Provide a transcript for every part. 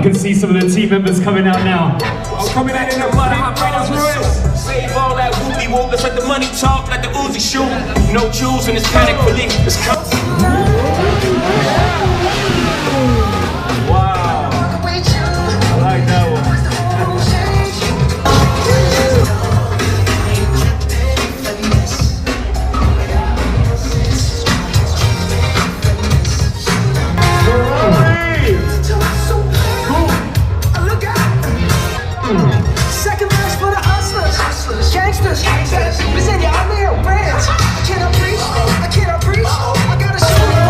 can see some of the team members coming out now. I'm coming out in a blood hot Rolls Royce. Save all that whoopie whoop. Let's let the money talk like the Uzi shoot. No jewels in this panic relief. It's Wow. I like that one. Second verse for the hustlers, gangsters. Biz in your army or brands. I cannot preach. I gotta show you.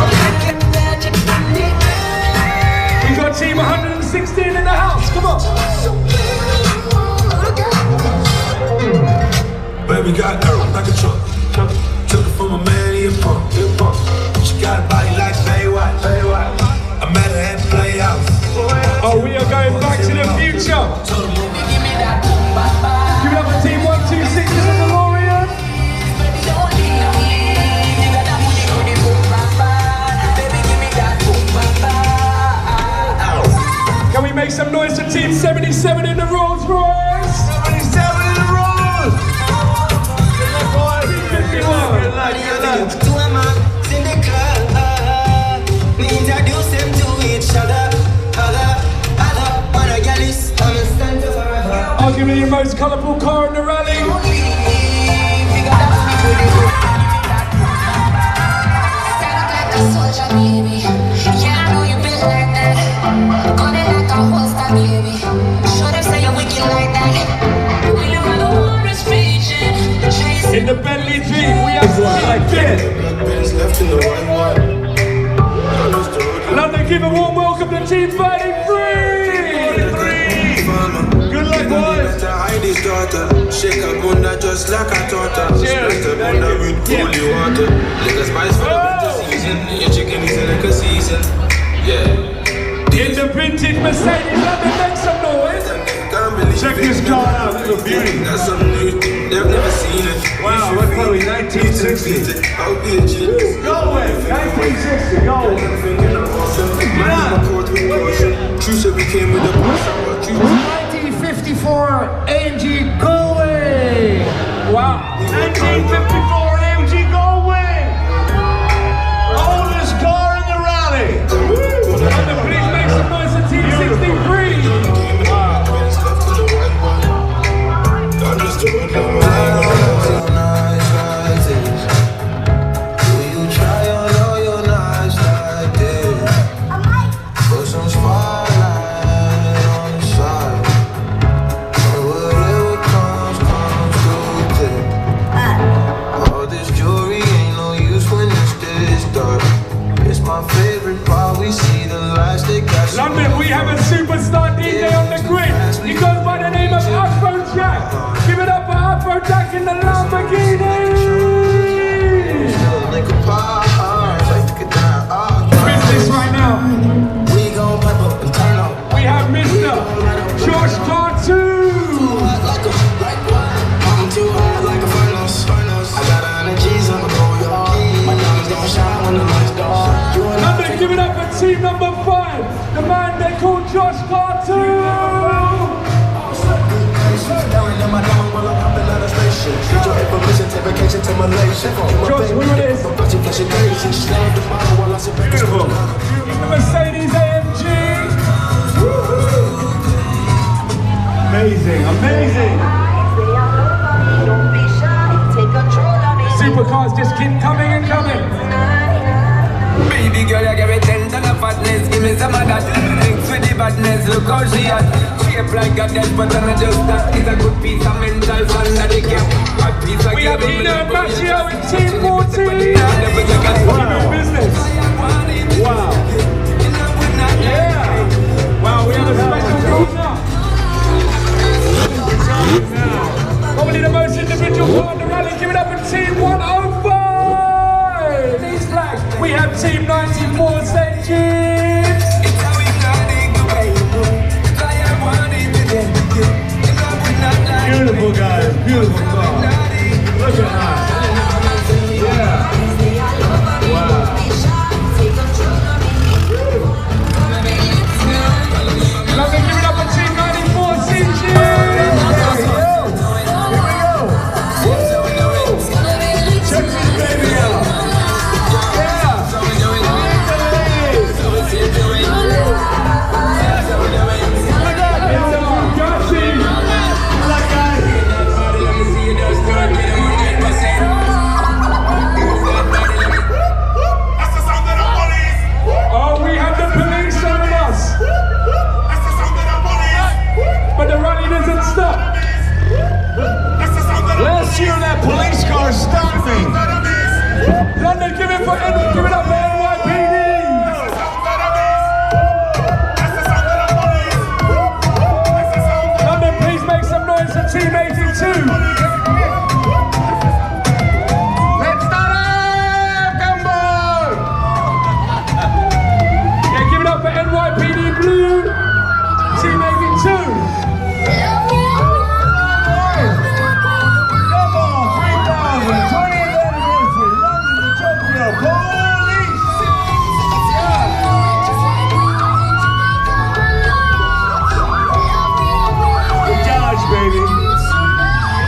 We got team 116 in the house. Come on. Baby got arrow like a truck. Took it from a man, he a punk. She got a body like Baywatch. I met her at the playhouse. Oh, we are going back to the future. Give it up for team 126 in the DeLorean. Can we make some noise for team 77 in the Rolls Royce? 77 in the Rolls! Good luck. Arguably the most colourful car in the rally. In the Bentley Dream, we have like this. London, give a warm welcome to Team 33. Good luck, boys. Shake a bunda just like I taught her. Splash the bunda with holy water. Like a spice for the winter season. Your chicken is like a season. Yeah. In the vintage Mercedes, London, make some noise. Check this car out, it's a beauty. That's something new, they've never seen it. Wow, we're probably 1960. I'll be a genius. Go away, 1960, go away. True said we came with a push. 1954 AMG Galway. Wow. 1954 AMG Galway. Oldest car in the rally. London, please make some noise for Team 63. London, we have a superstar DJ on the grid. He goes by the name of Afrojack. Give it up for Afrojack in the Lamborghini. Business right now. We have Mr. Josh Cartu. London, give it up for team number 5. The man they call Josh Cartu. Josh, who it is? Beautiful. The Mercedes AMG. Amazing, amazing. Supercars just keep coming and coming. Baby girl, you give me 10 ton of fatness. Give me some of that. Mix with the badness. Look how she hot. Shape like a dead, but I'm not just that. It's a good piece of mental fun that they get. We have Nina Macchio in Team 14. Wow. Business. Wow. Yeah. Wow, we have a special corner. Probably the most individual part of the rally. Give it up for Team 105. These flags. We have Team 94 St. James. Beautiful guys, beautiful car. Look at that. Yeah. Wow. London, give it up for NYPD. London, please make some noise for Team 82. Let's start up, Gumball. Yeah, give it up for NYPD Blue, Team 82.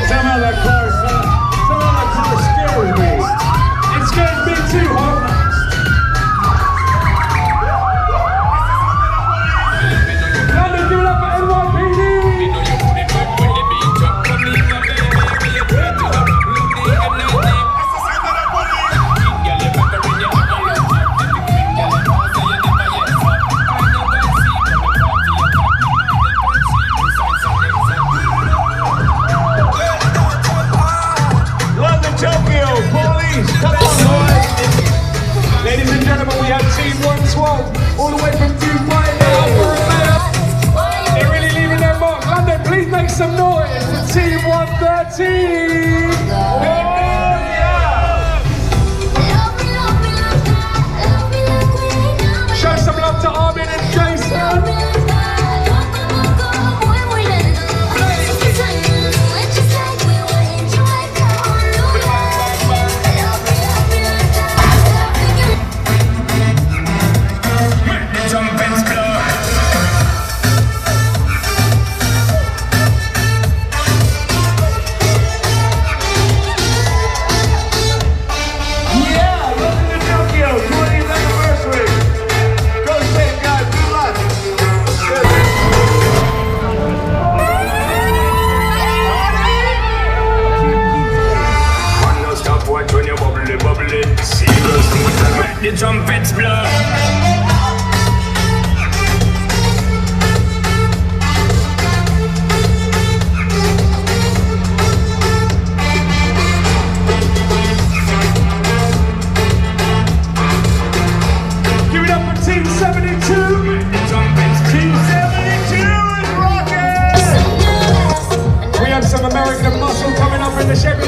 Somehow that car scared me. It scared me too, huh? London, give it up for NYPD. Tokyo, police, come on, boys! Ladies and gentlemen, we have Team 112, all the way from Dubai now. They're really leaving their mark. London, please make some noise for Team 113! Oh, yeah! Show some love to Armin and Jason! The trumpets blow. Give it up for Team 72. Team 72 is rocking. We have some American muscle coming up in the Chevy